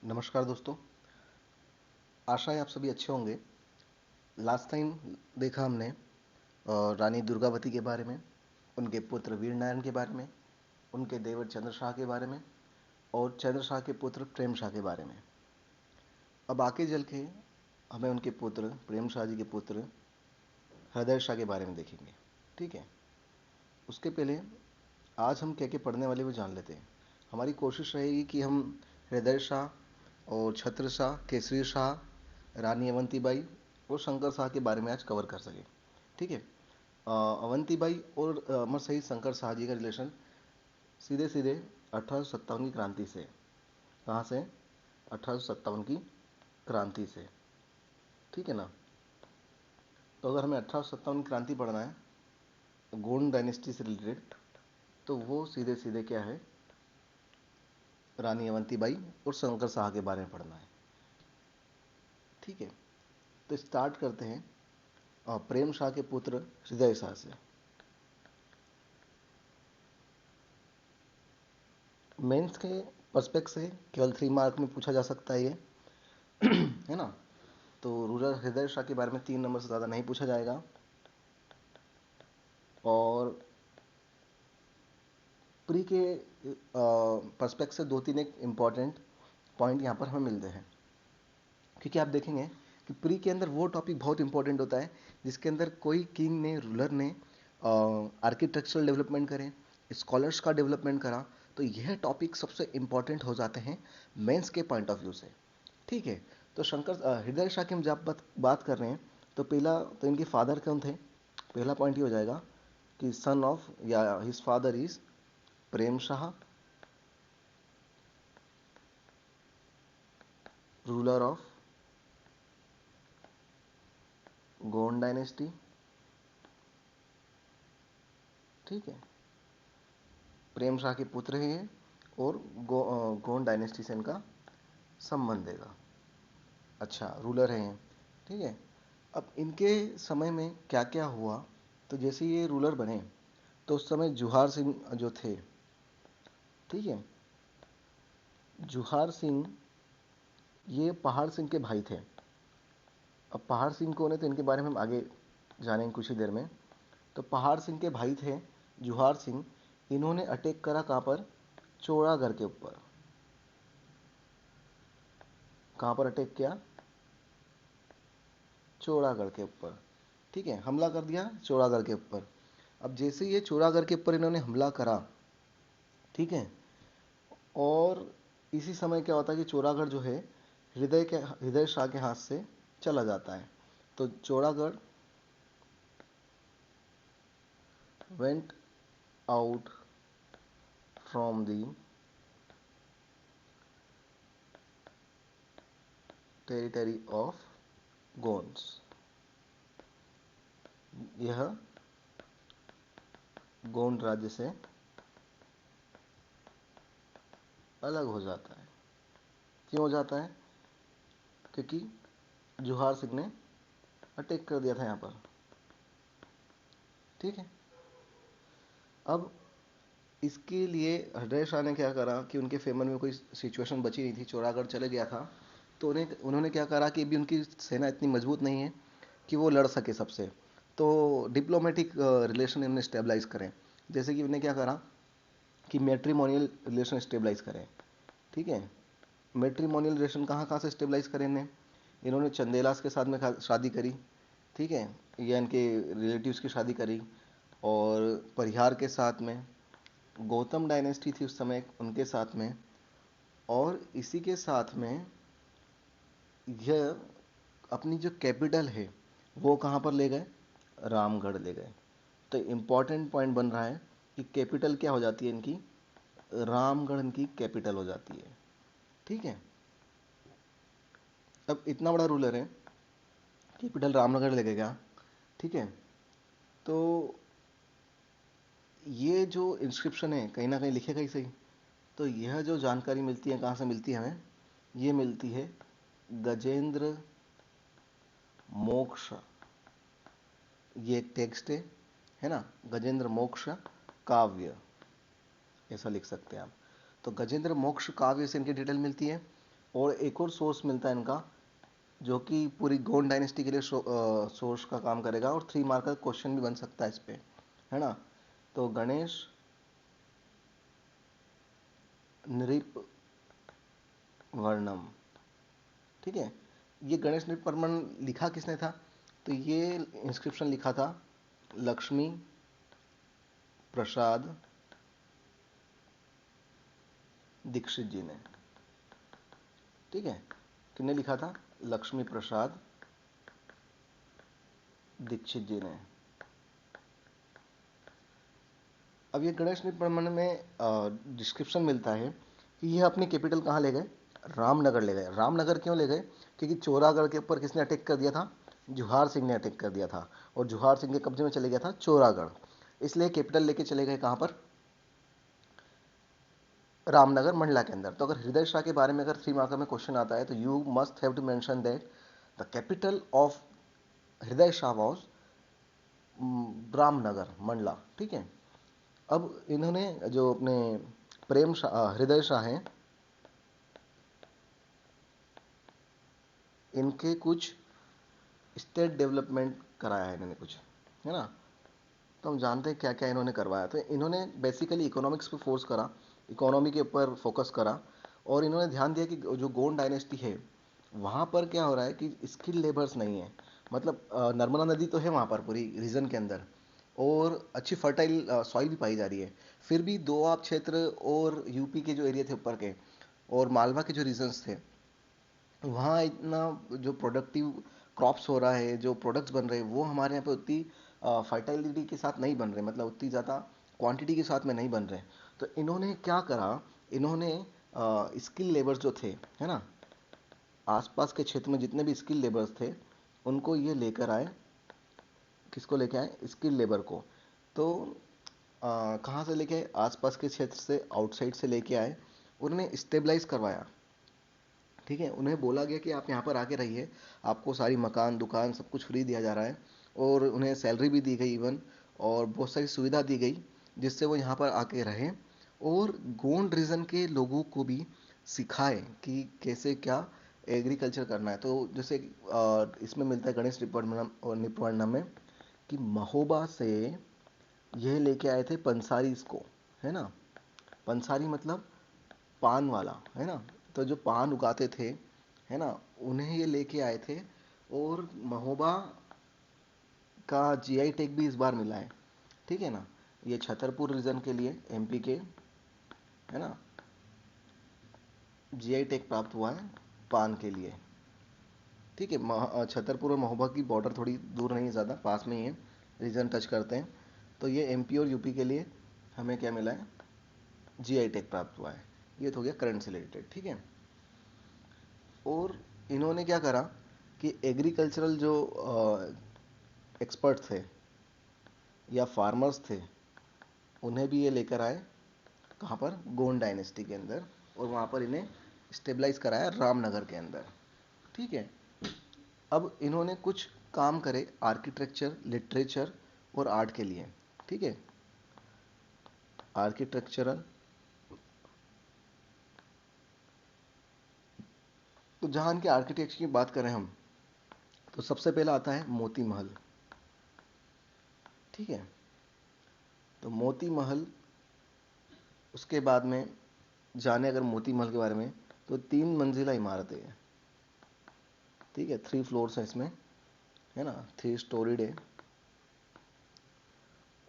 नमस्कार दोस्तों। आशा है आप सभी अच्छे होंगे। लास्ट टाइम देखा हमने रानी दुर्गावती के बारे में, उनके पुत्र वीर नारायण के बारे में, उनके देवर चंद्र शाह के बारे में और चंद्र शाह के पुत्र प्रेम शाह के बारे में। अब आगे चल के हमें उनके पुत्र प्रेम शाह जी के पुत्र हृदय शाह के बारे में देखेंगे। ठीक है। उसके पहले आज हम क्या क्या पढ़ने वाले वो जान लेते हैं। हमारी कोशिश रहेगी कि हम हृदय शाह और छत्र शाह, केसरी शाह, रानी अवंतीबाई और शंकर शाह के बारे में आज कवर कर सकें। ठीक है। अवंतीबाई और अमर शहीद शंकर शाह जी का रिलेशन सीधे सीधे 1857 की क्रांति से। कहाँ से? 1857 की क्रांति से। ठीक है ना। तो अगर हमें 1857 क्रांति पढ़ना है गोंड डायनेस्टी से रिलेटेड, तो वो सीधे सीधे क्या है, रानी अवंतीबाई और शंकर शाह के बारे में पढ़ना है। ठीक है। तो स्टार्ट करते हैं प्रेम शाह के पुत्र हृदय शाह से। मेंस के पर्सपेक्ट से केवल 3 मार्क में पूछा जा सकता है ये है ना। तो रूरल हृदय शाह के बारे में 3 नंबर से ज़्यादा नहीं पूछा जाएगा। और प्री के पर्सपेक्ट से 2-3 एक इम्पॉर्टेंट पॉइंट यहाँ पर हमें मिलते हैं, क्योंकि आप देखेंगे कि प्री के अंदर वो टॉपिक बहुत इंपॉर्टेंट होता है जिसके अंदर कोई किंग ने, रूलर ने आर्किटेक्चरल डेवलपमेंट करें, स्कॉलर्स का डेवलपमेंट करा, तो यह टॉपिक सबसे इंपॉर्टेंट हो जाते हैं मेंस के पॉइंट ऑफ व्यू से। ठीक है। तो हृदय शाह की हम जब बात कर रहे हैं, तो पहला तो इनके फादर कौन थे। पहला पॉइंट ये हो जाएगा कि सन ऑफ या his father is Prem Shah, ruler of Gond dynasty. ठीक है। प्रेम शाह के पुत्र हैं ये, और गोंड डायनेस्टी से इनका संबंध देगा। अच्छा, रूलर हैं ये। ठीक है। अब इनके समय में क्या क्या हुआ, तो जैसे ये रूलर बने तो उस समय जुहार सिंह जो थे, ठीक है, जुहार सिंह ये पहाड़ सिंह के भाई थे। अब पहाड़ सिंह कौन है, तो इनके बारे में हम आगे जानेंगे कुछ ही देर में। तो पहाड़ सिंह के भाई थे जुहार सिंह। इन्होंने अटैक करा कहाँ पर? चौड़ागढ़ के ऊपर। कहाँ पर अटैक किया? चौड़ागढ़ के ऊपर। ठीक है, हमला कर दिया चौड़ागढ़ के ऊपर। अब जैसे ये चौड़ागढ़ के ऊपर इन्होंने हमला करा, ठीक है, और इसी समय क्या होता है कि चौड़ागढ़ जो है हृदय शाह के हाथ से चला जाता है। तो Chauragarh went out from the territory of Gonds. यह गोंड राज्य से अलग हो जाता है। क्यों हो जाता है? क्योंकि जुहार सिंह ने अटैक कर दिया था यहाँ पर। ठीक है। अब इसके लिए हृदय शाह ने क्या करा कि उनके फेवर में कोई सिचुएशन बची नहीं थी, चौड़ागढ़ चले गया था, तो उन्होंने क्या करा कि अभी उनकी सेना इतनी मजबूत नहीं है कि वो लड़ सके सबसे। तो डिप्लोमेटिक रिलेशन इन्होंने स्टेबलाइज करें। जैसे कि उन्होंने क्या करा कि मैट्रिमोनियल रिलेशन स्टेबलाइज करें। ठीक है। मैट्रिमोनियल रिलेशन कहाँ कहाँ से स्टेबलाइज करें इन्होंने चंदेलास के साथ में शादी करी। ठीक है, या इनके रिलेटिव्स की शादी करी। और परिहार के साथ में, गौतम डायनेस्टी थी उस समय, उनके साथ में। और इसी के साथ में यह अपनी जो कैपिटल है वो कहाँ पर ले गए? रामगढ़ ले गए। तो इम्पॉर्टेंट पॉइंट बन रहा है कि कैपिटल क्या हो जाती है इनकी? रामगढ़ इनकी कैपिटल हो जाती है। ठीक है। अब इतना बड़ा रूलर है, कैपिटल रामनगर ले गया। ठीक है। तो ये जो इंस्क्रिप्शन है कहीं ना कहीं लिखेगा ही सही। तो यह जो जानकारी मिलती है कहाँ से मिलती है हमें? ये मिलती है गजेंद्र मोक्ष। ये एक टेक्स्ट है ना, गजेंद्र मोक्ष काव्य, ऐसा लिख सकते हैं आप। तो गजेंद्र मोक्ष काव्य से इनकी डिटेल मिलती है। और एक और सोर्स मिलता है इनका, जो कि पूरी गोंड डायनेस्टी के लिए सोर्स का काम करेगा, और 3 मार्क का क्वेश्चन भी बन सकता है इस पे, है ना। तो गणेश नृप वर्णम, ठीक है। ये गणेश नृप वर्मन लिखा किसने था? तो ये इंस्क्रिप्शन लिखा था लक्ष्मी प्रसाद दीक्षित जी ने, ठीक है। किसने लिखा था? लक्ष्मी प्रसाद दीक्षित जी ने। अब ये गणेश नृप वर्मन में डिस्क्रिप्शन मिलता है कि ये अपनी कैपिटल कहाँ ले गए? रामनगर ले गए। रामनगर क्यों ले गए? क्योंकि चौरागढ़ के ऊपर किसने अटैक कर दिया था? जुहार सिंह ने अटैक कर दिया था, और जुहार सिंह के कब्जे में चले गया था चौरागढ़, इसलिए कैपिटल लेके चले गए कहाँ पर? रामनगर, मंडला के अंदर। तो अगर हृदय शाह के बारे में अगर 3 मार्कर में क्वेश्चन आता है, तो you must have to mention that the capital of Hriday Shah was Ramnagar, Mandla, ठीक है। अब इन्होंने जो अपने प्रेम शाह, हृदय शाह हैं, इनके कुछ स्टेट डेवलपमेंट कराया है इन्होंने कुछ, है ना। तो हम जानते हैं क्या क्या इन्होंने करवाया। तो इन्होंने बेसिकली इकोनॉमिक्स पे फोर्स करा, इकोनॉमी के ऊपर फोकस करा, और इन्होंने ध्यान दिया कि जो गोंड डायनेस्टी है वहाँ पर क्या हो रहा है कि स्किल लेबर्स नहीं है। मतलब नर्मदा नदी तो है वहाँ पर पूरी रीजन के अंदर, और अच्छी फर्टाइल सॉइल भी पाई जा रही है, फिर भी दोआब क्षेत्र और यूपी के जो एरिया थे ऊपर के, और मालवा के जो रीजन्स थे, वहाँ इतना जो प्रोडक्टिव क्रॉप्स हो रहा है, जो प्रोडक्ट्स बन रहे हैं, वो हमारे यहाँ पे उतनी फर्टाइलिटी के साथ नहीं बन रहे, मतलब उतनी ज़्यादा क्वांटिटी के साथ में नहीं बन रहे। तो इन्होंने क्या करा, इन्होंने स्किल लेबर्स जो थे, है ना, आसपास के क्षेत्र में जितने भी स्किल लेबर्स थे, उनको ये लेकर आए। किसको लेके आए? स्किल लेबर को। तो कहाँ से लेके आए? आसपास के क्षेत्र से, आउटसाइड से लेके आए, उन्होंने स्टेबलाइज करवाया, ठीक है। उन्हें बोला गया कि आप यहाँ पर आके रहिए, आपको सारी मकान दुकान सब कुछ फ्री दिया जा रहा है, और उन्हें सैलरी भी दी गई इवन, और बहुत सारी सुविधा दी गई, जिससे वो यहाँ पर आके रहें, और गोंड रीजन के लोगों को भी सिखाए कि कैसे क्या एग्रीकल्चर करना है। तो जैसे इसमें मिलता है गणेश निपवर्णम में कि महोबा से यह लेके आए थे पंसारी को, है ना। पंसारी मतलब पान वाला, है ना। तो जो पान उगाते थे, है ना, उन्हें ये लेके आए थे, और महोबा का जीआई टैग भी इस बार मिला है, ठीक है ना। ये छतरपुर रीजन के लिए, एमपी के, है ना, जीआई टैग प्राप्त हुआ है पान के लिए, ठीक है। छतरपुर और महोबा की बॉर्डर थोड़ी दूर नहीं है, ज़्यादा पास में ही है, रीजन टच करते हैं। तो ये एमपी और यूपी के लिए हमें क्या मिला है? जीआई टैग प्राप्त हुआ है। ये तो हो गया करंट से रिलेटेड, ठीक है। और इन्होंने क्या करा कि एग्रीकल्चरल जो एक्सपर्ट थे या फार्मर्स थे, उन्हें भी ये लेकर आए कहाँ पर? गोंड डायनेस्टी के अंदर, और वहाँ पर इन्हें स्टेबलाइज कराया रामनगर के अंदर, ठीक है। अब इन्होंने कुछ काम करे आर्किटेक्चर, लिटरेचर और आर्ट के लिए, ठीक है। आर्किटेक्चरल, तो जहाँ इनके आर्किटेक्चर की बात करें हम, तो सबसे पहला आता है मोती महल, ठीक है। तो मोती महल, उसके बाद में जाने अगर मोती महल के बारे में, तो 3 मंजिला इमारत है, ठीक है। 3 फ्लोर्स है इसमें, है ना, 3 स्टोरीड है,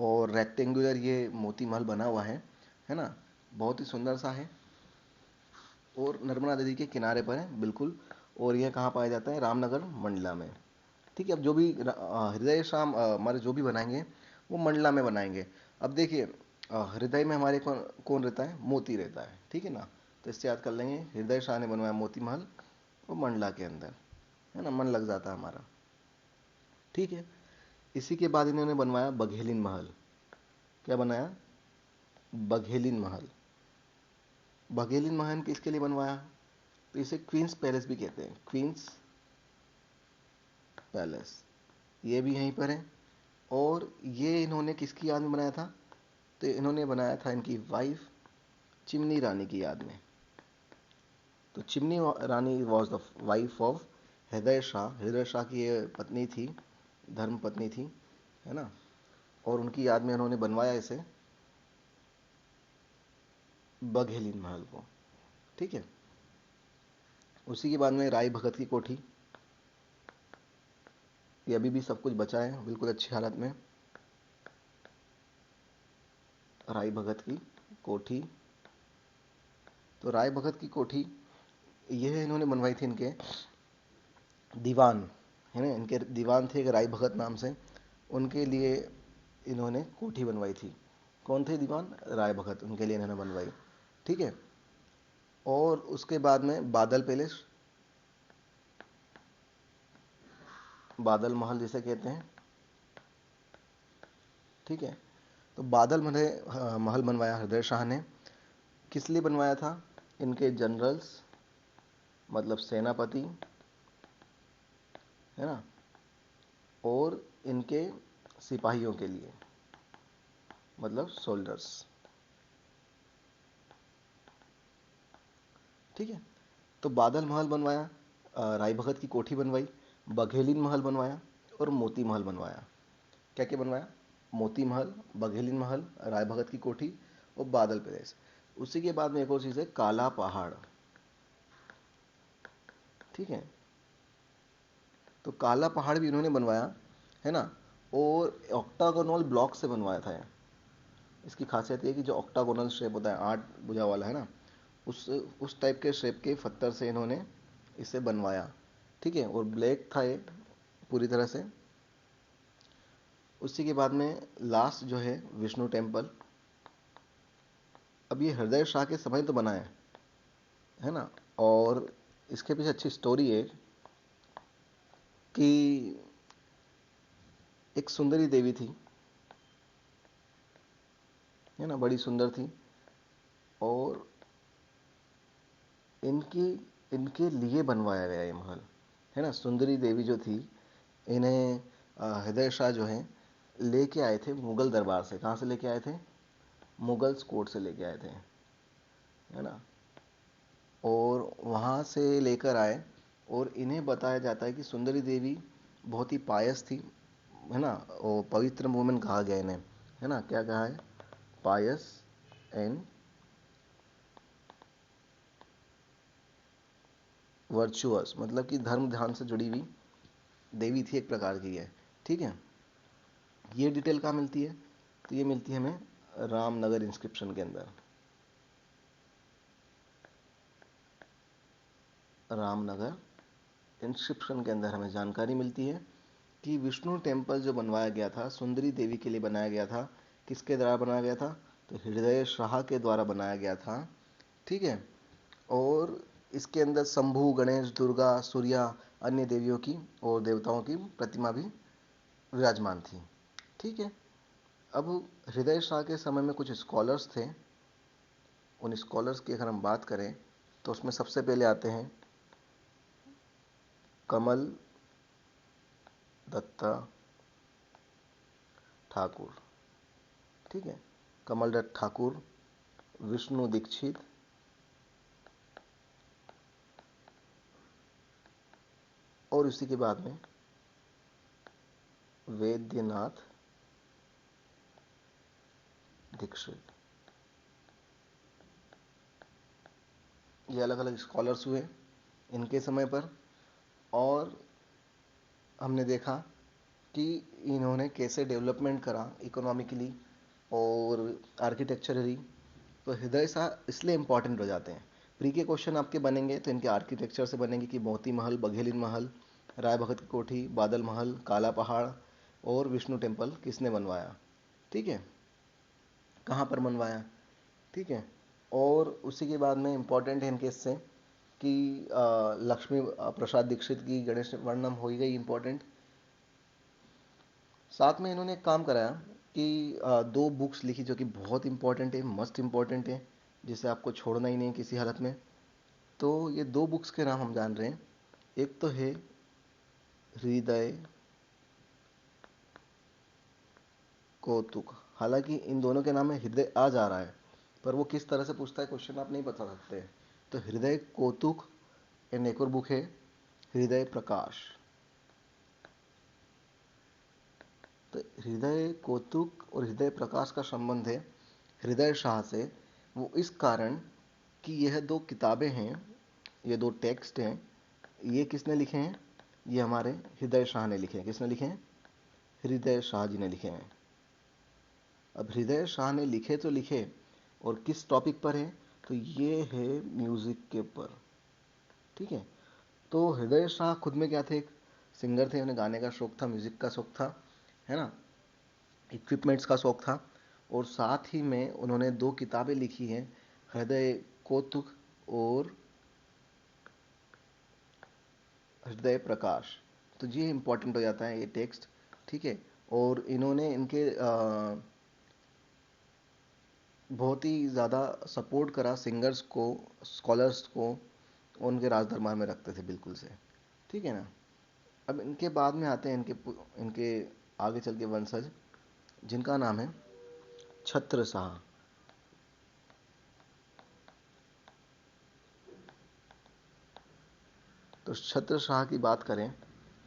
और रेक्टेंगुलर ये मोती महल बना हुआ है ना। बहुत ही सुंदर सा है, और नर्मदा नदी के किनारे पर है बिल्कुल, और यह कहाँ पाया जाता है? रामनगर, मंडला में, ठीक है। अब जो भी हृदय शाम हमारे जो भी बनाएंगे, वो मंडला में बनाएंगे। अब देखिए, हृदय में हमारे कौन कौन रहता है? मोती रहता है, ठीक है ना। तो इससे याद कर लेंगे, हृदय शाह ने बनवाया मोती महल, वो मंडला के अंदर, है ना, मन लग जाता है हमारा, ठीक है। इसी के बाद इन्होंने बनवाया बघेलिन महल। क्या बनाया? बघेलिन महल। बघेलिन महल किसके लिए बनवाया? तो इसे क्वींस पैलेस भी कहते हैं, क्वींस पैलेस, ये भी यहीं पर है। और ये इन्होंने किसकी याद में बनाया था? तो इन्होंने बनाया था इनकी वाइफ चिमनी रानी की याद में, तो chimney Rani was the wife of Hriday Shah. हृदय शाह की ये पत्नी थी, धर्म पत्नी थी, है ना। और उनकी याद में उन्होंने बनवाया इसे, बघेलीन महल को। ठीक है। उसी के बाद में राय भगत की कोठी, ये अभी भी सब कुछ बचा है बिल्कुल अच्छी हालत में। राय भगत की कोठी, तो राय भगत की कोठी यह इन्होंने बनवाई थी इनके दीवान, है ना, इनके दीवान थे एक राय भगत नाम से, उनके लिए इन्होंने कोठी बनवाई थी। कौन थे दीवान? राय भगत, उनके लिए इन्होंने बनवाई। ठीक है। और उसके बाद में बादल पैलेस, बादल महल जिसे कहते हैं। ठीक है। तो बादल महल बनवाया हृदय शाह ने। किस लिए बनवाया था? इनके जनरल्स, मतलब सेनापति, है ना, और इनके सिपाहियों के लिए, मतलब सोल्जर्स। ठीक है। तो बादल महल बनवाया, राय भगत की कोठी बनवाई, बघेलीन महल बनवाया और मोती महल बनवाया। क्या क्या बनवाया? मोती महल, बघेलीन महल, राय भगत की कोठी और बादल पैलेस। उसी के बाद में एक और चीज है, काला पहाड़। ठीक है। तो काला पहाड़ भी इन्होंने बनवाया, है ना, और ऑक्टागोनल ब्लॉक से बनवाया था ये। इसकी खासियत ये कि जो ऑक्टागोनल शेप होता है, 8 भुजा वाला, है ना, उस टाइप के शेप के पत्थर से इन्होंने इसे बनवाया। ठीक है। और ब्लैक था ये पूरी तरह से। उसी के बाद में लास्ट जो है विष्णु टेम्पल। अब ये हृदय शाह के समय तो बना है ना। और इसके पीछे अच्छी स्टोरी है कि एक सुंदरी देवी थी, है ना, बड़ी सुंदर थी, और इनकी इनके लिए बनवाया गया ये महल, है ना। सुंदरी देवी जो थी, इन्हें हृदय शाह जो है लेके आए थे मुगल दरबार से। कहाँ से लेके आए थे? मुगल्स कोर्ट से लेके आए थे, है ना। और वहाँ से लेकर आए, और इन्हें बताया जाता है कि सुंदरी देवी बहुत ही पायस थी, है ना, और पवित्र वुमेन कहा गया इन्हें, है ना। क्या कहा है? पायस एंड वर्चुअस, मतलब कि धर्म ध्यान से जुड़ी हुई देवी थी एक प्रकार की है। ठीक है। ये डिटेल कहाँ मिलती है? तो ये मिलती है हमें रामनगर इंस्क्रिप्शन के अंदर। रामनगर इंस्क्रिप्शन के अंदर हमें जानकारी मिलती है कि विष्णु टेम्पल जो बनवाया गया था सुंदरी देवी के लिए बनाया गया था, किसके द्वारा बनाया गया था? तो हृदय शाह के द्वारा बनाया गया था। ठीक है। और इसके अंदर शंभु, गणेश, दुर्गा, सूर्या, अन्य देवियों की और देवताओं की प्रतिमा भी विराजमान थी। ठीक है। अब हृदय शाह के समय में कुछ स्कॉलर्स थे। उन स्कॉलर्स की अगर हम बात करें तो उसमें सबसे पहले आते हैं कमल दत्ता ठाकुर। ठीक है। कमल दत्त ठाकुर, विष्णु दीक्षित, और उसी के बाद में वैद्यनाथ दीक्षित। ये अलग अलग स्कॉलर्स हुए इनके समय पर। और हमने देखा कि इन्होंने कैसे डेवलपमेंट करा इकोनॉमिकली और आर्किटेक्चरली। तो हृदय शाह इसलिए इंपॉर्टेंट हो जाते हैं। प्री के क्वेश्चन आपके बनेंगे तो इनके आर्किटेक्चर से बनेंगे कि मोती महल, बघेलिन महल, राय भगत की कोठी, बादल महल, काला पहाड़ और विष्णु टेम्पल किसने बनवाया। ठीक है। कहाँ पर बनवाया। ठीक है। और उसी के बाद में इम्पॉर्टेंट है इनके इससे कि लक्ष्मी प्रसाद दीक्षित की गणेश वर्णम हो ही गई इम्पॉर्टेंट। साथ में इन्होंने एक काम कराया कि 2 बुक्स लिखी जो कि बहुत इंपॉर्टेंट है, मस्ट इंपॉर्टेंट है, जिसे आपको छोड़ना ही नहीं किसी हालत में। तो ये 2 बुक्स के नाम हम जान रहे हैं। एक तो है हृदय कौतुक। हालांकि इन दोनों के नाम में हृदय आ जा रहा है, पर वो किस तरह से पूछता है क्वेश्चन आप नहीं बता सकते। तो हृदय कौतुक एंड एक और बुक है हृदय प्रकाश। तो हृदय कौतुक और हृदय प्रकाश का संबंध है हृदय शाह से, वो इस कारण कि यह दो किताबें हैं, ये दो टेक्स्ट हैं, ये किसने लिखे हैं? ये हमारे हृदय शाह ने लिखे हैं। किसने लिखे हैं? हृदय शाह जी ने लिखे हैं। अब हृदय शाह ने लिखे तो लिखे, और किस टॉपिक पर है? तो ये है म्यूजिक के ऊपर। ठीक है। तो हृदय शाह खुद में क्या थे? एक सिंगर थे, उन्हें गाने का शौक था, म्यूजिक का शौक था, है ना, इक्विपमेंट्स का शौक था, और साथ ही में उन्होंने दो किताबें लिखी हैं, हृदय कौतुक और हृदय प्रकाश। तो ये इंपॉर्टेंट हो जाता है ये टेक्स्ट। ठीक है। और इन्होंने इनके बहुत ही ज़्यादा सपोर्ट करा सिंगर्स को, स्कॉलर्स को, उनके राज दरबार में रखते थे बिल्कुल से। ठीक है ना। अब इनके बाद में आते हैं इनके आगे चल के वंशज, जिनका नाम है छत्र शाह। तो छत्र शाह की बात करें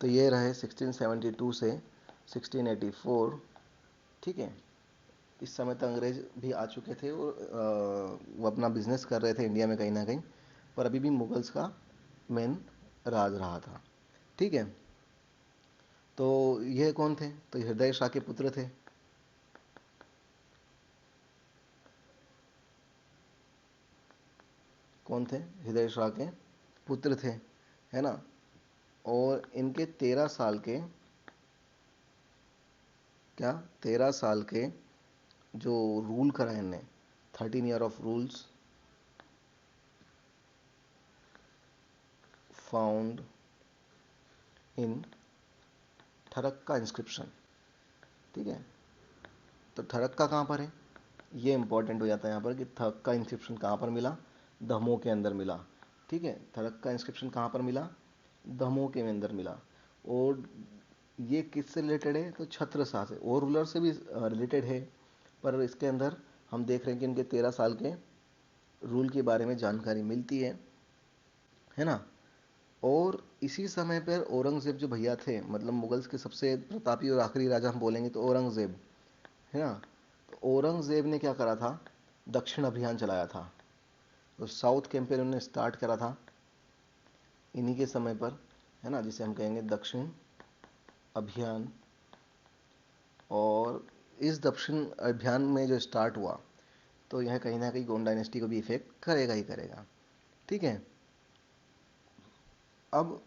तो ये रहे 1672 से 1684। ठीक है। इस समय तक अंग्रेज भी आ चुके थे, और वो अपना बिजनेस कर रहे थे इंडिया में कहीं ना कहीं, पर अभी भी मुगल्स का मेन राज रहा था। ठीक है। तो ये कौन थे? तो हृदय शाह के पुत्र थे। कौन थे? हृदय शाह के पुत्र थे, है ना। और इनके 13 साल के, क्या 13 साल के जो रूल करा इनने, 13 year of rules found in ठरक्का इंस्क्रिप्शन। ठीक है। तो ठरक्का कहाँ पर है? ये इंपॉर्टेंट हो जाता है यहाँ पर कि ठरक्का इंस्क्रिप्शन कहाँ पर मिला? दमोह के अंदर मिला। ठीक है। ठरक्का इंस्क्रिप्शन कहाँ पर मिला? दमोह के अंदर मिला। और ये किससे रिलेटेड है? तो छत्र शाह से, और रूलर से भी रिलेटेड है, पर इसके अंदर हम देख रहे हैं कि इनके 13 साल के रूल के बारे में जानकारी मिलती है ना। और इसी समय पर औरंगजेब जो भैया थे, मतलब मुगल्स के सबसे प्रतापी और आखिरी राजा हम बोलेंगे तो औरंगजेब, है ना। तो औरंगजेब ने क्या करा था? दक्षिण अभियान चलाया था। तो साउथ कैंपेन उन्होंने स्टार्ट करा था इन्हीं के समय पर, है ना, जिसे हम कहेंगे दक्षिण अभियान। और इस दक्षिण अभियान में जो स्टार्ट हुआ, तो यह कहीं ना कहीं गोंड डायनेस्टी को भी इफेक्ट करेगा ही करेगा। ठीक है। अब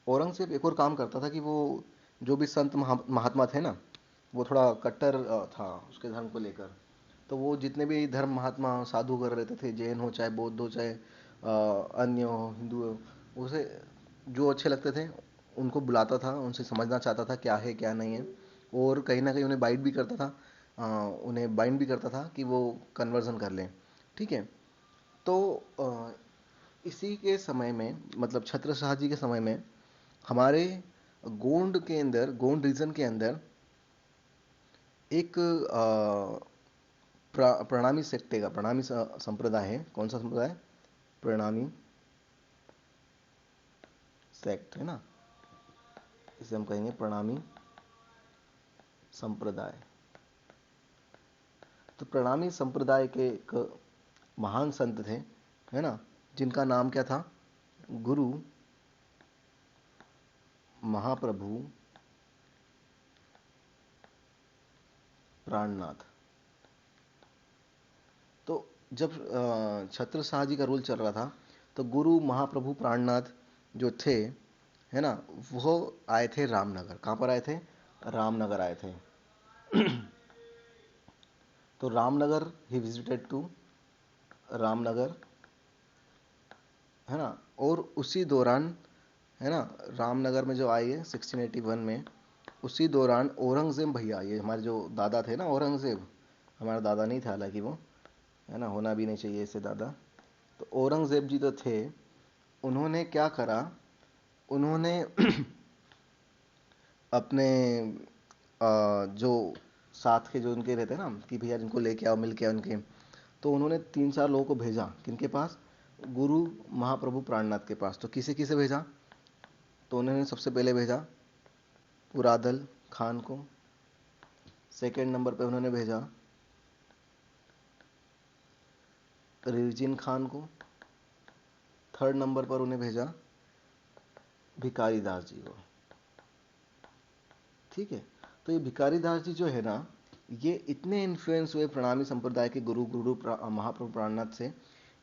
औरंगजेब एक और काम करता था कि वो जो भी संत महात्मा थे ना, वो थोड़ा कट्टर था उसके धर्म को लेकर। तो वो जितने भी धर्म महात्मा साधु कर रहते थे, जैन हो चाहे बौद्ध हो चाहे अन्य हो, हिंदू हो, उसे जो अच्छे लगते थे उनको बुलाता था, उनसे समझना चाहता था क्या है क्या नहीं है, और कहीं ना कहीं उन्हें बाइट भी करता था, उन्हें बाइंड भी करता था कि वो कन्वर्जन कर लें। ठीक है। तो इसी के समय में, मतलब छत्र शाह जी के समय में, हमारे गोंड के अंदर, गोंड रीजन के अंदर एक प्रणामी सेक्टे का, प्रणामी संप्रदाय है। कौन सा संप्रदाय? प्रणामी सेक्ट, है ना, इसे हम कहेंगे प्रणामी संप्रदाय। तो प्रणामी संप्रदाय के एक महान संत थे, है ना, जिनका नाम क्या था? गुरु महाप्रभु प्राणनाथ। तो जब छत्र शाह जी का रूल चल रहा था, तो गुरु महाप्रभु प्राणनाथ जो थे, है ना, वो आए थे रामनगर। कहाँ पर आए थे? रामनगर आए थे। तो रामनगर ही विजिटेड टू रामनगर, है ना। और उसी दौरान, है ना, रामनगर में जो आई है 1681 में, उसी दौरान औरंगजेब भैया, ये हमारे जो दादा थे ना, औरंगजेब हमारा दादा नहीं था हालांकि वो, है ना, होना भी नहीं चाहिए इससे दादा। तो औरंगजेब जी तो थे, उन्होंने क्या करा? उन्होंने अपने जो साथ के जो उनके रहते हैं ना, कि भैया जिनको लेके आओ, मिल के आओ उनके, तो उन्होंने 3-4 लोगों को भेजा, किनके पास? गुरु महाप्रभु प्राणनाथ के पास। तो किसे किसे भेजा? तो उन्होंने सबसे पहले भेजा पुरादल खान को, सेकेंड नंबर पे उन्होंने भेजा रिरजिन खान को, थर्ड नंबर पर उन्हें भेजा भिकारी दास जी को। ठीक है, तो ये भिकारी दास जी जो है ना, ये इतने इन्फ्लुएंस हुए प्रणामी संप्रदाय के महाप्रभु प्राणनाथ से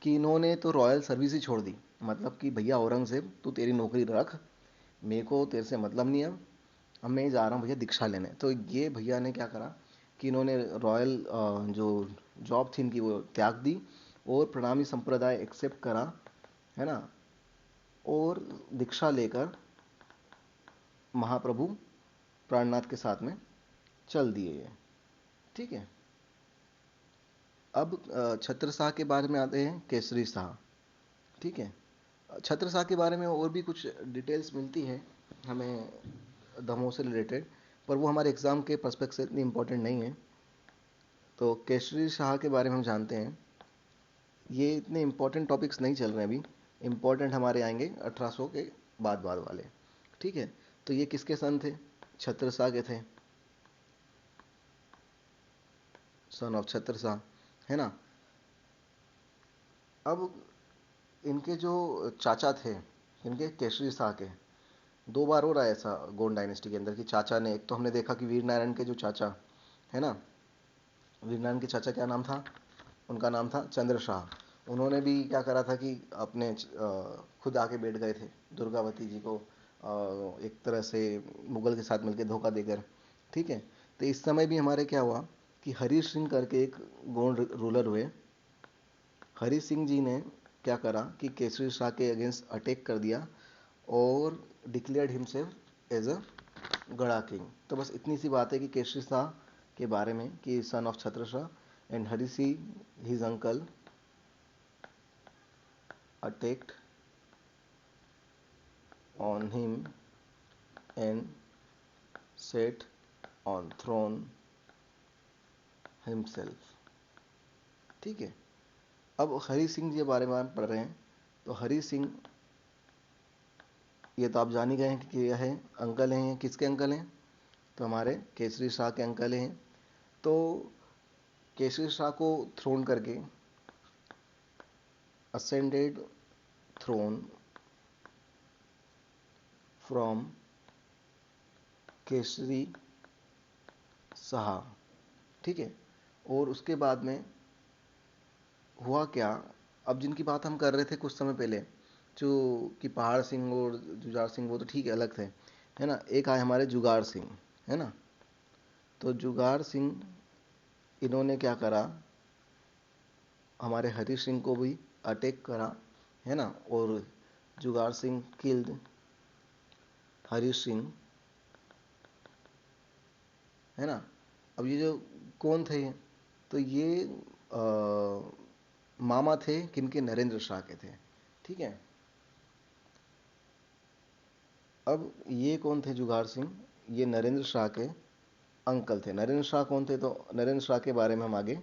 कि इन्होंने तो रॉयल सर्विस ही छोड़ दी। मतलब कि भैया औरंगजेब, तू तेरी नौकरी रख, मेरे को तेरे से मतलब नहीं है, अब मैं जा रहा हूँ भैया दीक्षा लेने। तो ये भैया ने क्या करा कि इन्होंने रॉयल जो जॉब थी इनकी वो त्याग दी और प्रणामी संप्रदाय एक्सेप्ट करा, है ना, और दीक्षा लेकर महाप्रभु प्राणनाथ के साथ में चल दिए ये। ठीक है, अब छत्रसाल के बारे में आते हैं केसरी शाह। ठीक है, छत्रसाल के बारे में और भी कुछ डिटेल्स मिलती है हमें दमोह से रिलेटेड, पर वो हमारे एग्जाम के पर्सपेक्ट से इतनी इंपॉर्टेंट नहीं है। तो केसरी शाह के बारे में हम जानते हैं, ये इतने इंपॉर्टेंट टॉपिक्स नहीं चल रहे हैं अभी, इंपॉर्टेंट हमारे आएंगे 1800 के बाद बाद वाले। ठीक है, तो ये किसके सन थे? छत्रसाल के थे, सन ऑफ छत्रसाल, है ना। अब इनके जो चाचा थे, इनके केसरी शाह के, दो बार हो रहा है ऐसा गोंड डायनेस्टी के अंदर कि चाचा ने, एक तो हमने देखा कि वीर नारायण के जो चाचा है ना, वीर नारायण के चाचा क्या नाम था? उनका नाम था चंद्र शाह। उन्होंने भी क्या करा था कि अपने खुद आके बैठ गए थे दुर्गावती जी को एक तरह से मुगल के साथ मिलकर धोखा देकर। ठीक है, तो इस समय भी हमारे क्या हुआ कि हरी सिंह करके एक गोंड रूलर हुए। हरी सिंह जी ने क्या करा कि केसरी शाह के अगेंस्ट अटैक कर दिया और डिक्लेयर्ड हिमसेल्फ एज अ गड़ा किंग। तो बस इतनी सी बात है कि केसरी शाह के बारे में कि सन ऑफ छत्र Shah and Hari Singh his uncle attacked on him and sat on throne himself। ठीक है, अब हरी सिंह जी के बारे में हम पढ़ रहे हैं। तो हरी सिंह, ये तो आप जान ही गए हैं कि यह है अंकल हैं, किसके अंकल हैं? तो हमारे केसरी शाह के अंकल हैं। तो केसरी शाह को थ्रोन करके ascended throne from Kesari Shah. ठीक है, और उसके बाद में हुआ क्या? अब जिनकी बात हम कर रहे थे कुछ समय पहले, जो कि पहाड़ सिंह और जुझार सिंह, वो तो ठीक है अलग थे, है ना। एक आए हमारे जुगाड़ सिंह, है ना। तो जुगाड़ सिंह, इन्होंने क्या करा, हमारे हरी सिंह को भी अटैक करा, है ना, और जुगाड़ सिंह किल्ड हरी सिंह, है ना। अब ये जो कौन थे? तो ये मामा थे किनके? नरेंद्र शाह के थे। ठीक है, अब ये कौन थे जुगाड़ सिंह? ये नरेंद्र शाह के अंकल थे। नरेंद्र शाह कौन थे? तो नरेंद्र शाह के बारे में हम आगे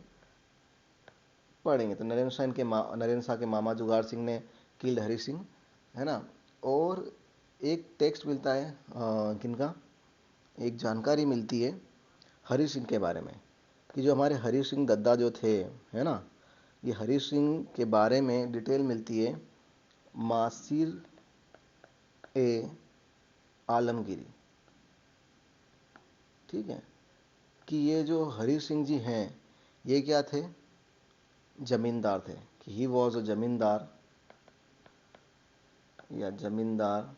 पढ़ेंगे। तो नरेंद्र शाह के मामा जुगाड़ सिंह ने किल्ड हरी सिंह, है ना। और एक टेक्स्ट मिलता है किनका, एक जानकारी मिलती है हरी सिंह के बारे में कि जो हमारे हरी सिंह दद्दा जो थे, है ना, ये हरी सिंह के बारे में डिटेल मिलती है मासिर ए आलमगिरी। ठीक है, कि ये जो हरी सिंह जी हैं, ये क्या थे? जमींदार थे, कि ही वॉज अ जमींदार या जमींदार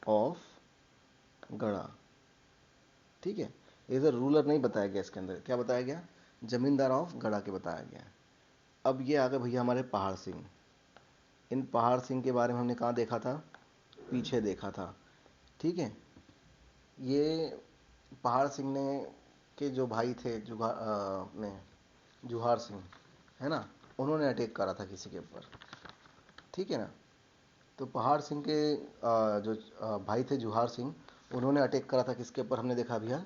ऑफ गढ़ा। ठीक है, इधर रूलर नहीं बताया गया, इसके अंदर क्या बताया गया? जमींदार ऑफ गढ़ा के बताया गया। अब ये आ गए भैया हमारे पहाड़ सिंह। इन पहाड़ सिंह के बारे में हमने कहाँ देखा था? पीछे देखा था। ठीक है, ये पहाड़ सिंह ने के जो भाई थे जुहार सिंह, है ना, उन्होंने अटैक करा था किसी के ऊपर। ठीक है ना। तो पहाड़ सिंह के जो भाई थे जुहार सिंह, उन्होंने अटैक करा था किसके ऊपर? हमने देखा भैया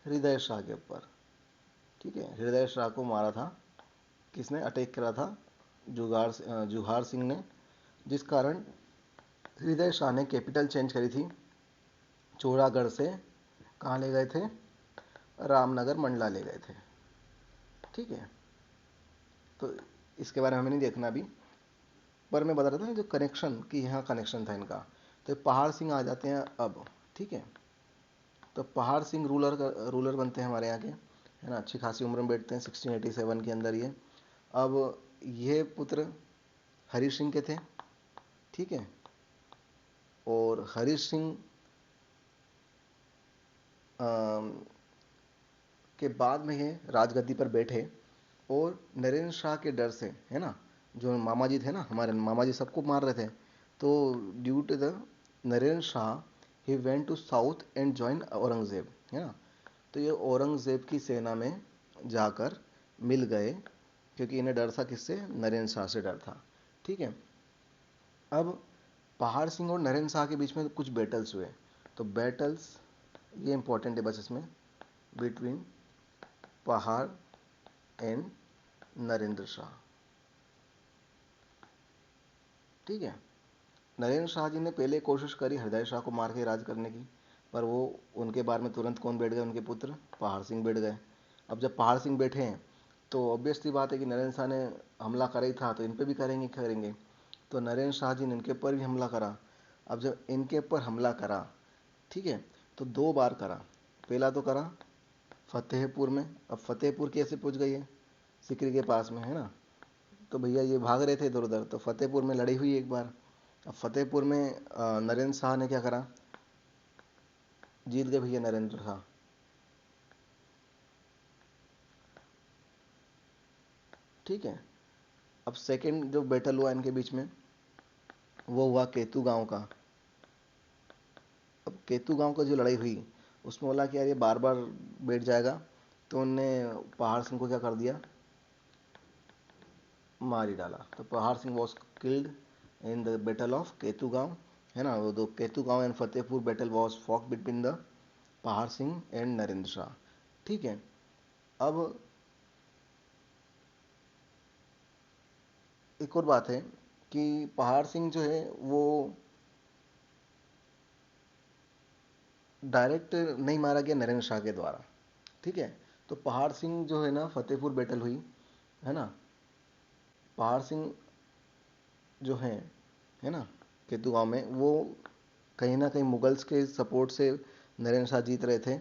हृदय शाह के ऊपर। ठीक है, हृदय शाह को मारा था, किसने अटैक करा था, जुहार सिंह ने, जिस कारण हृदय शाह ने कैपिटल चेंज करी थी, चौरागढ़ से कहाँ ले गए थे, रामनगर मंडला ले गए थे। ठीक है, तो इसके बारे में हमें नहीं देखना अभी, पर मैं बता रहा था जो कनेक्शन कि यहाँ कनेक्शन था इनका। तो पहाड़ सिंह आ जाते हैं अब। ठीक है, तो पहाड़ सिंह रूलर बनते हैं हमारे यहाँ के, है ना, अच्छी खासी उम्र में बैठते हैं 1687 के अंदर ये। अब ये पुत्र हरि सिंह के थे। ठीक है, और हरि सिंह के बाद में ये राजगद्दी पर बैठे, और नरेंद्र शाह के डर से, है ना, जो मामा जी थे ना, हमारे मामा जी सबको मार रहे थे, तो due to the Narendra Shah he went to south and join Aurangzeb, है ना। तो ये औरंगजेब की सेना में जाकर मिल गए, क्योंकि इन्हें डर था किससे, नरेंद्र शाह से डर था। ठीक है, अब पहाड़ सिंह और नरेंद्र शाह के बीच में कुछ बैटल्स हुए। तो बैटल्स ये इंपॉर्टेंट है बस इसमें, बिटवीन पहाड़ एंड नरेंद्र शाह। ठीक है, नरेंद्र शाह जी ने पहले कोशिश करी हृदय शाह को मार के राज करने की, पर वो उनके बारे में तुरंत कौन बैठ गए, उनके पुत्र पहाड़ सिंह बैठ गए। अब जब पहाड़ सिंह बैठे हैं तो ऑब्वियसली बात है कि नरेंद्र शाह ने हमला करा ही था, तो इन पे भी करेंगे करेंगे। तो नरेंद्र शाह जी ने इनके ऊपर भी हमला करा। अब जब इनके ऊपर हमला करा, ठीक है, तो दो बार करा। पहला तो करा फतेहपुर में। अब फतेहपुर कैसे पहुंच गई है, सिकरी के पास में, है ना, तो भैया ये भाग रहे थे इधर उधर, तो फतेहपुर में लड़ी हुई एक बार। अब फतेहपुर में नरेंद्र शाह ने क्या करा, जीत गए भैया नरेंद्र शाह। ठीक है, अब सेकंड जो बैटल हुआ इनके बीच में, वो हुआ केतु गांव का। अब केतु गांव का जो लड़ाई हुई, उसमें बोला कि यार ये बार बार बैठ जाएगा, तो उनने पहाड़ सिंह को क्या कर दिया, मार ही डाला। तो Pahad Singh was killed in the battle of Ketu Gaon, है ना। वो दो Ketu Gaon and Fatehpur battle was fought between the Pahad Singh and Narendra Shah. ठीक है, अब एक और बात है कि पहाड़ सिंह जो है वो डायरेक्ट नहीं मारा गया नरेंद्र शाह के द्वारा। ठीक है, तो पहाड़ सिंह जो है ना, फतेहपुर बैटल हुई, है ना, पहाड़ सिंह जो है ना, केतु गांव में, वो कहीं ना कहीं मुगल्स के सपोर्ट से नरेंद्र शाह जीत रहे थे।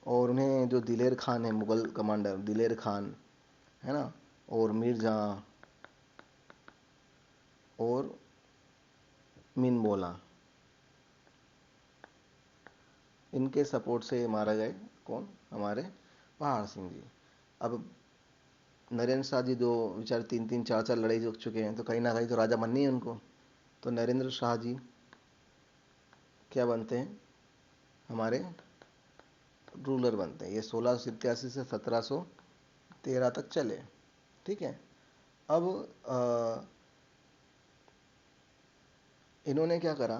और उन्हें जो दिलेर खान है, मुगल कमांडर दिलेर खान, है ना, और मीर जहां और मीन बोला, इनके सपोर्ट से मारा गए, कौन, हमारे पहाड़ सिंह जी। अब नरेंद्र शाह जी जो बेचारे तीन तीन चार चार लड़ाई जीत चुके हैं, तो कहीं ना कहीं तो राजा बननी है उनको। तो नरेंद्र शाह जी क्या बनते हैं, हमारे रूलर बनते हैं। ये 1687 से 1713 तक चले। ठीक है, अब इन्होंने क्या करा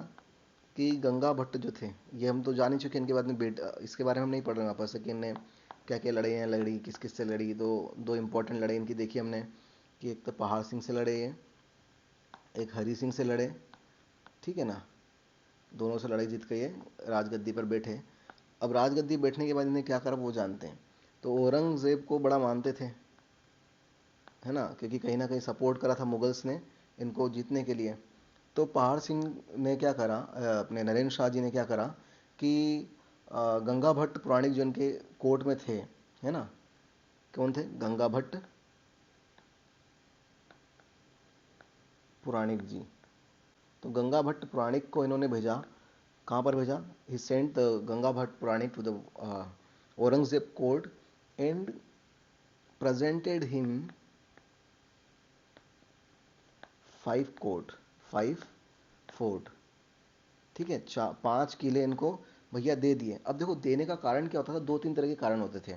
कि गंगा भट्ट जो थे, ये हम तो जान ही चुके हैं, इनके बाद में इसके बारे में हम नहीं पढ़ रहे हैं वापस से कि इनने क्या क्या लड़ाइयाँ लड़ी, किस किस से लड़ी। तो दो इंपॉर्टेंट लड़ाई इनकी देखी हमने, कि एक तो पहाड़ सिंह से लड़े ये, एक हरी सिंह से लड़े। ठीक है ना, दोनों से लड़ाई जीत के ये राजगद्दी पर बैठे। अब राजगद्दी बैठने के बाद इन्हें क्या करा वो जानते हैं। तो औरंगजेब को बड़ा मानते थे, है ना, क्योंकि कहीं ना कहीं सपोर्ट करा था मुगल्स ने इनको जीतने के लिए। तो पहाड़ सिंह ने क्या करा, अपने नरेंद्र शाह जी ने क्या करा कि गंगा भट्ट पुराणिक जो इनके कोर्ट में थे, है ना, कौन थे, गंगा भट्ट पुराणिक जी। तो गंगा भट्ट पुराणिक को इन्होंने भेजा, कहाँ पर भेजा, he sent Ganga Bhatt Puranik to the Aurangzeb court and presented him 5 court, 5 fort. ठीक है, 5 किले इनको भैया दे दिए। अब देखो देने का कारण क्या होता था, दो तीन तरह के कारण होते थे।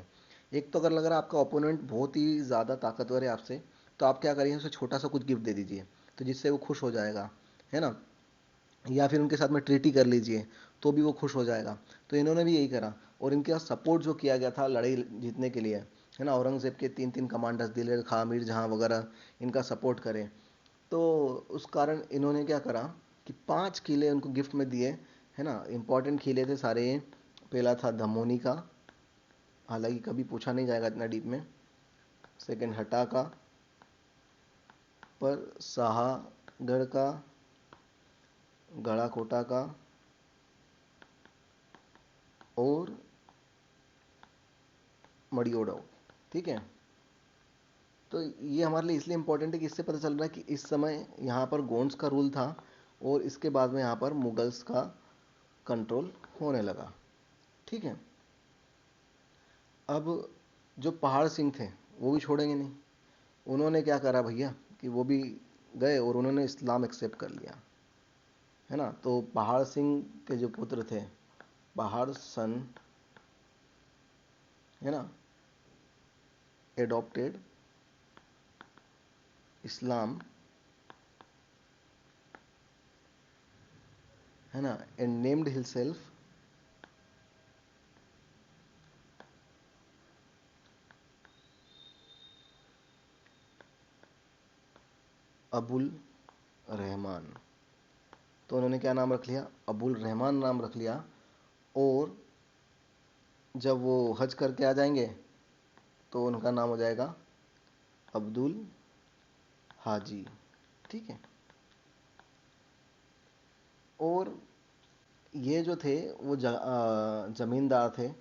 एक तो अगर लग रहा है आपका ओपोनेंट बहुत ही ज़्यादा ताकतवर है आपसे, तो आप क्या करिए, उसे छोटा सा कुछ गिफ्ट दे दीजिए, तो जिससे वो खुश हो जाएगा, है ना। या फिर उनके साथ में ट्रीटी कर लीजिए, तो भी वो खुश हो जाएगा। तो इन्होंने भी यही करा, और इनके साथ सपोर्ट जो किया गया था लड़ाई जीतने के लिए, है ना, औरंगज़ेब के 3 3 कमांडर्स दिलेर खां, मीर जहां वगैरह इनका सपोर्ट करें। तो उस कारण इन्होंने क्या करा कि 5 किले उनको गिफ्ट में दिए, है ना। इंपॉर्टेंट किले थे सारे ये। पहला था धमोनी का, हालांकि कभी पूछा नहीं जाएगा इतना डीप में। सेकंड हटा का, पर सहागढ़ का, गढ़ाकोटा का, और मड़ियोडो। ठीक है। तो ये हमारे लिए इसलिए इम्पोर्टेंट है कि इससे पता चल रहा है कि इस समय यहाँ पर गोंड्स का रूल था, और इसके बाद में यहाँ पर मुगल्स का कंट्रोल होने लगा। ठीक है। अब जो पहाड़ सिंह थे वो भी छोड़ेंगे नहीं। उन्होंने क्या करा भैया कि वो भी गए और उन्होंने इस्लाम एक्सेप्ट कर लिया, है ना। तो पहाड़ सिंह के जो पुत्र थे, पहाड़ सन, है ना, एडॉप्टेड इस्लाम, है ना, and named himself Abul Rahman. तो उन्होंने क्या नाम रख लिया, अबुल रहमान नाम रख लिया। और जब वो हज करके आ जाएंगे तो उनका नाम हो जाएगा अब्दुल हाजी। ठीक है। और ये जो थे वो जमींदार थे,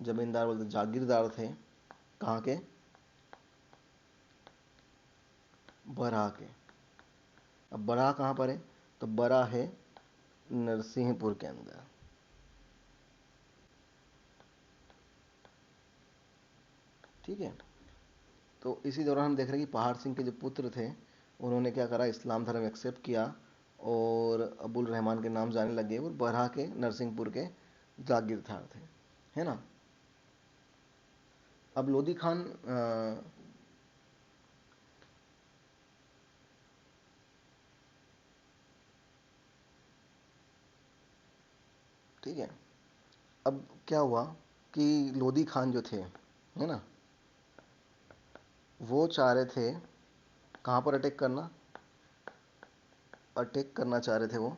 जमींदार बोलते जागीरदार थे। कहाँ के, बराह के। अब बराह कहाँ पर है, तो बराह है नरसिंहपुर के अंदर। ठीक है। तो इसी दौरान हम देख रहे हैं कि पहाड़ सिंह के जो पुत्र थे उन्होंने क्या करा, इस्लाम धर्म एक्सेप्ट किया, और अबुल रहमान के नाम जाने लगे, और बरहा के नरसिंहपुर के जागीरदार थे, है ना। अब लोधी खान ठीक है। अब क्या हुआ कि लोधी खान जो थे, है ना, वो चाह रहे थे कहाँ पर अटैक करना, अटैक करना चाह रहे थे वो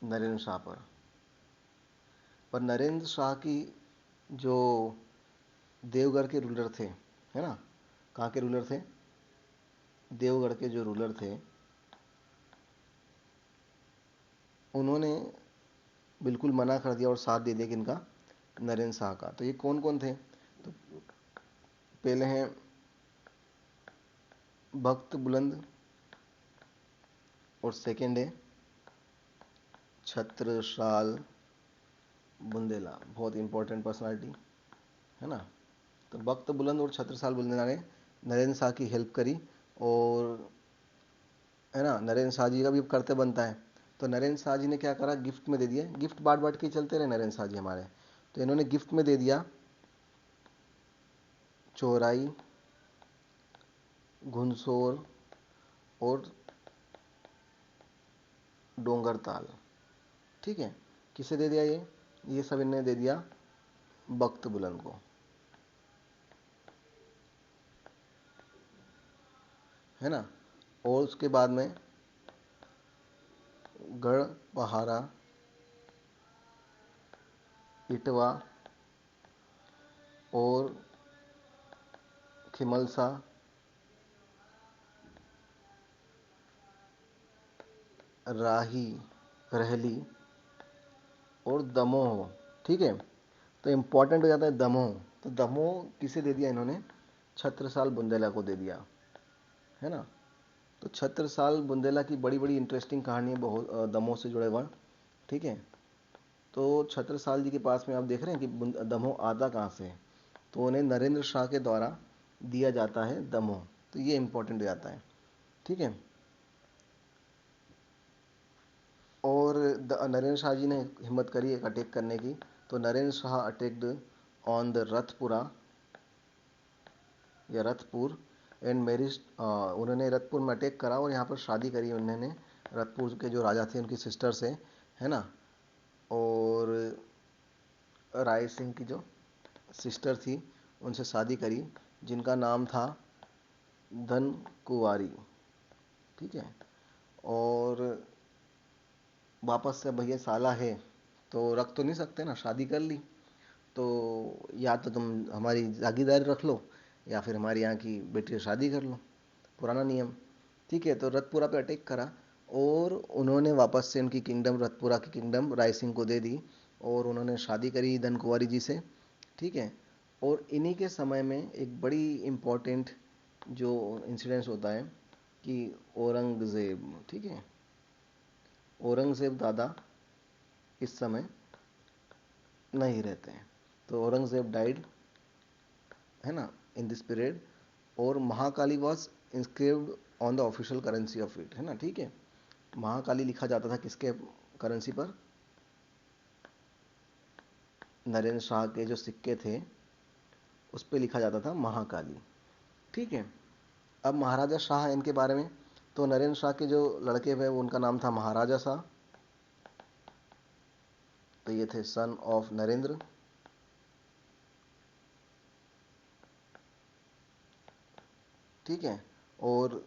नरेंद्र शाह पर नरेंद्र शाह की जो देवगढ़ के रूलर थे, है ना, कहाँ के रूलर थे, देवगढ़ के जो रूलर थे, उन्होंने बिल्कुल मना कर दिया और साथ दे दिया किनका, नरेंद्र शाह का। तो ये कौन कौन थे, तो पहले हैं भक्त बुलंद, और सेकंड है छत्रसाल बुंदेला, बहुत इंपॉर्टेंट पर्सनालिटी, है ना। तो भक्त बुलंद और छत्रसाल बुंदेला ने नरेंद्र शाह की हेल्प करी, और है ना, नरेंद्र शाह जी का भी कर्तव्य बनता है। तो नरेंद्र शाह जी ने क्या करा, गिफ्ट में दे दिया, गिफ्ट बांट बांट के चलते रहे नरेंद्र शाह जी हमारे। तो इन्होंने गिफ्ट में दे दिया चौराई, घुनसोर, और डोंगरताल। ठीक है। किसे दे दिया ये सब इन्हें दे दिया बख्त बुलंद को, है ना। और उसके बाद में गढ़ पहाड़ा, इटवा, और खिमलसा, राही, रहली, और दमोह। ठीक है। तो इम्पोर्टेंट हो जाता है दमोह। तो दमोह किसे दे दिया इन्होंने, छत्रसाल बुंदेला को दे दिया, है ना। तो छत्रसाल बुंदेला की बड़ी बड़ी इंटरेस्टिंग कहानी है बहुत, दमोह से जुड़े हुआ। ठीक है। तो छत्रसाल जी के पास में आप देख रहे हैं कि दमोह आता कहाँ से है, तो उन्हें नरेंद्र शाह के द्वारा दिया जाता है दमोह। तो ये इंपॉर्टेंट हो जाता है। ठीक है। और नरेंद्र शाह जी ने हिम्मत करी एक अटैक करने की। तो Narendra Shah attacked on the Rathpura, या रथपुर, एंड मैरिज, उन्होंने रथपुर में अटैक करा और यहाँ पर शादी करी उन्होंने रथपुर के जो राजा थे उनकी सिस्टर से, है ना। और राय सिंह की जो सिस्टर थी उनसे शादी करी, जिनका नाम था धन कुंवारी। ठीक है। और वापस से भैया साला है तो रख तो नहीं सकते ना, शादी कर ली तो या तो तुम हमारी जागीरदारी रख लो या फिर हमारे यहाँ की बेटी से शादी कर लो, पुराना नियम। ठीक है, तो रतपुरा पे अटैक करा और उन्होंने वापस से उनकी किंगडम, रतपुरा की किंगडम राय सिंह को दे दी और उन्होंने शादी करी धन कुंवारी जी से। ठीक है। और इन्हीं के समय में एक बड़ी इम्पोर्टेंट जो इंसिडेंस होता है कि औरंगज़ेब, ठीक है, औरंगज़ेब दादा इस समय नहीं रहते हैं। तो औरंगज़ेब डाइड, है ना, इन दिस पीरियड। और Mahakali was inscribed on the official currency of it, है ना। ठीक है, महाकाली लिखा जाता था किसके करेंसी पर? नरेंद्र शाह के जो सिक्के थे उस पर लिखा जाता था महाकाली। ठीक है। अब महाराजा शाह इनके बारे में, तो नरेंद्र शाह के जो लड़के थे उनका नाम था महाराजा शाह। तो ये थे सन ऑफ नरेंद्र। ठीक है। और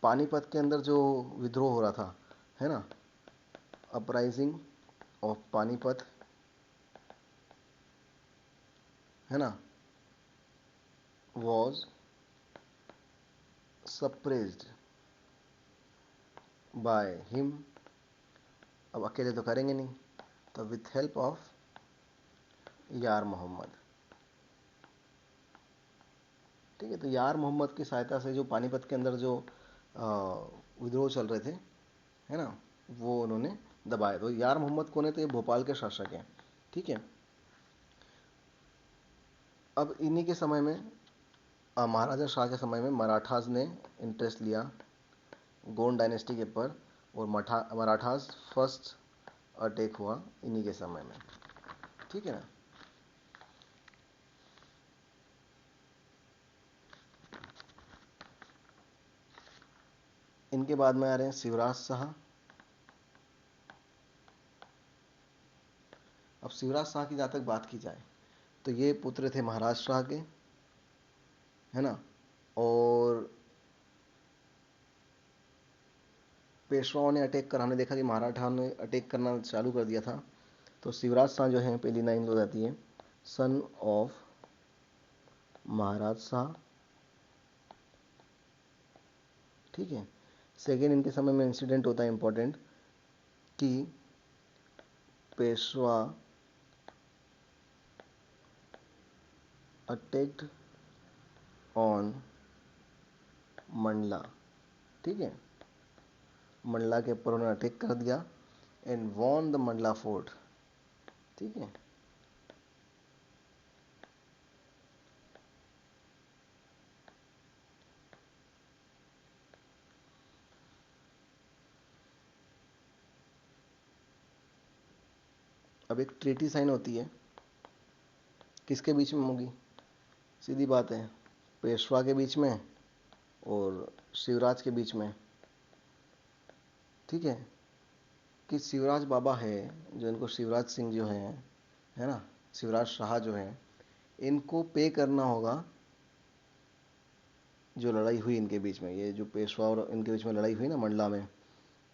पानीपत के अंदर जो विद्रोह हो रहा था, है ना, अपराइजिंग ऑफ पानीपत, है ना, वॉज सप्रेस्ड बाय हिम। अब अकेले तो करेंगे नहीं, तो विथ हेल्प ऑफ यार मोहम्मद। ठीक है, तो यार मोहम्मद की सहायता से जो पानीपत के अंदर जो विद्रोह चल रहे थे, है ना, वो उन्होंने दबाए। तो यार मोहम्मद कौन है? तो ये भोपाल के शासक हैं। ठीक है। अब इन्हीं के समय में, महाराजा शाह के समय में मराठास ने इंटरेस्ट लिया गोंड डायनेस्टी के ऊपर, और मराठास फर्स्ट अटैक हुआ इन्हीं के समय में। ठीक है ना। इनके बाद में आ रहे हैं शिवराज शाह। अब शिवराज शाह की जहाँ तक बात की जाए तो ये पुत्र थे महाराज शाह के, है ना। और पेशवाओं ने अटैक कराने देखा कि मराठा ने अटैक करना चालू कर दिया था, तो शिवराज शाह जो है पहली लाइन हो जाती है सन ऑफ महाराज शाह। ठीक है। सेकेंड, इनके समय में इंसिडेंट होता है इंपॉर्टेंट कि पेशवा अटैक्ड ऑन मंडला। ठीक है, मंडला के ऊपर उन्होंने अटैक कर दिया and won the Mandla fort. ठीक है। अब एक ट्रीटी साइन होती है, किसके बीच में होगी? सीधी बात है, पेशवा के बीच में और शिवराज के बीच में। ठीक है, कि शिवराज बाबा है जो, इनको शिवराज सिंह जो है ना, शिवराज शाह जो है, इनको पे करना होगा जो लड़ाई हुई इनके बीच में, ये जो पेशवा और इनके बीच में लड़ाई हुई ना मंडला में,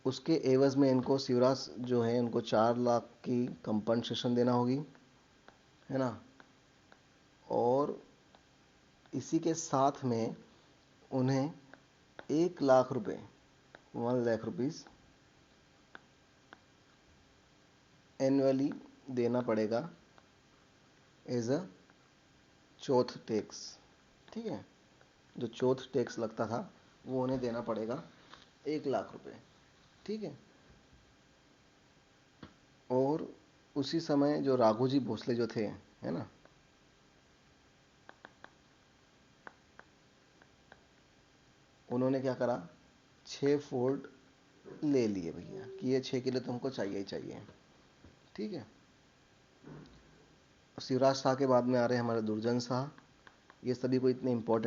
उसके एवज में इनको शिवराज जो है उनको 4 लाख की कंपनसेशन देना होगी, है ना। और इसी के साथ में उन्हें 1 लाख रुपए, 1 लाख रुपीज़ एनुअली देना पड़ेगा एज अ चौथ टैक्स। ठीक है, जो चौथ टैक्स लगता था वो उन्हें देना पड़ेगा 1 लाख रुपए। ठीक है। और उसी समय जो राघोजी भोसले जो थे, है ना, उन्होंने क्या करा, 6 फोर्ट ले लिए भैया कि ये 6 किलो तुमको चाहिए ही चाहिए। ठीक है। शिवराज शाह के बाद में आ रहे हैं हमारे दुर्जन शाह। ये सभी को इतने इंपॉर्टेंट